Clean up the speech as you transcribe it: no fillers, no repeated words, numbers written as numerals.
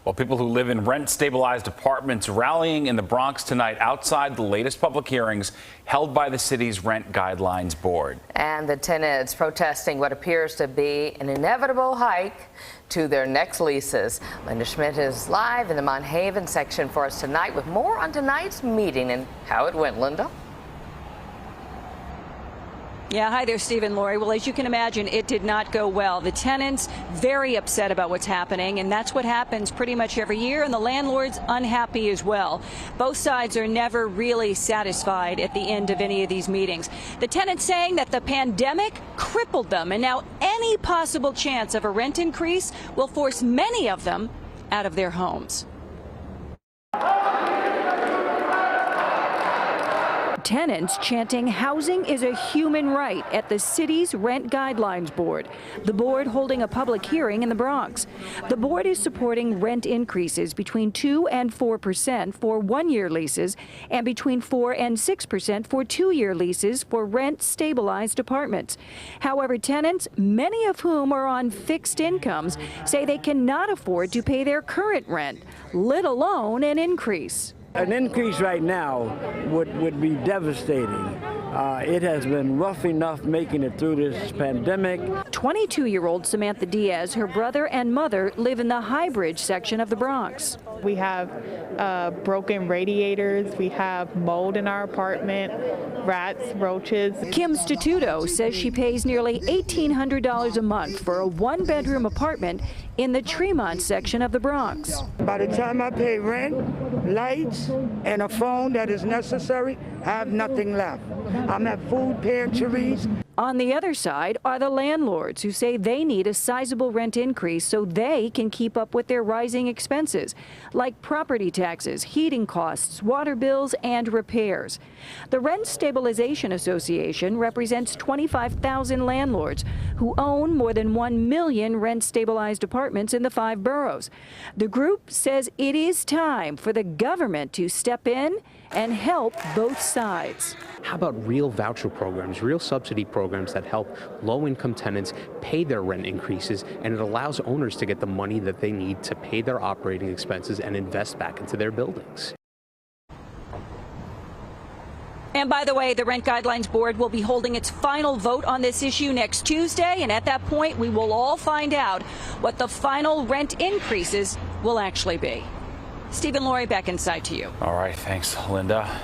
Well, people who live in rent-stabilized apartments rallying in the Bronx tonight outside the latest public hearings held by the city's Rent Guidelines Board. And the tenants protesting what appears to be an inevitable hike to their next leases. Linda Schmidt is live in the Mont Haven section for us tonight with more on tonight's meeting and how it went. Linda? Yeah, hi there, Steve and Lori. Well, as you can imagine, it did not go well. The tenants very upset about what's happening, and that's what happens pretty much every year, and the landlords unhappy as well. Both sides are never really satisfied at the end of any of these meetings. The tenants saying that the pandemic crippled them, and now any possible chance of a rent increase will force many of them out of their homes. Tenants chanting housing is a human right at the city's Rent Guidelines Board, the board holding a public hearing in the Bronx. The board is supporting rent increases between 2 and 4% for one-year leases and between 4 and 6% for two-year leases for rent-stabilized apartments. However, tenants, many of whom are on fixed incomes, say they cannot afford to pay their current rent, let alone an increase. An increase right now would be devastating. It has been rough enough making it through this pandemic. 22-year-old Samantha Diaz, her brother and mother live in the High Bridge section of the Bronx. We have broken radiators, we have mold in our apartment, rats, roaches. Kim Statuto says she pays nearly $1,800 a month for a one-bedroom apartment in the Tremont section of the Bronx. By the time I pay rent, lights, and a phone that is necessary, I have nothing left. I'm at food pantries. On the other side are the landlords who say they need a sizable rent increase so they can keep up with their rising expenses, like property taxes, heating costs, water bills, and repairs. The Rent Stabilization Association represents 25,000 landlords who own more than 1 million rent-stabilized apartments in the 5 boroughs. The group says it is time for the government to step in and help both sides. How about real voucher programs, real subsidy programs that help low-income tenants pay their rent increases, and it allows owners to get the money that they need to pay their operating expenses and invest back into their buildings. And by the way, the Rent Guidelines Board will be holding its final vote on this issue next Tuesday, and at that point, we will all find out what the final rent increases will actually be. Steve and Lori, back inside to you. All right, thanks, Linda.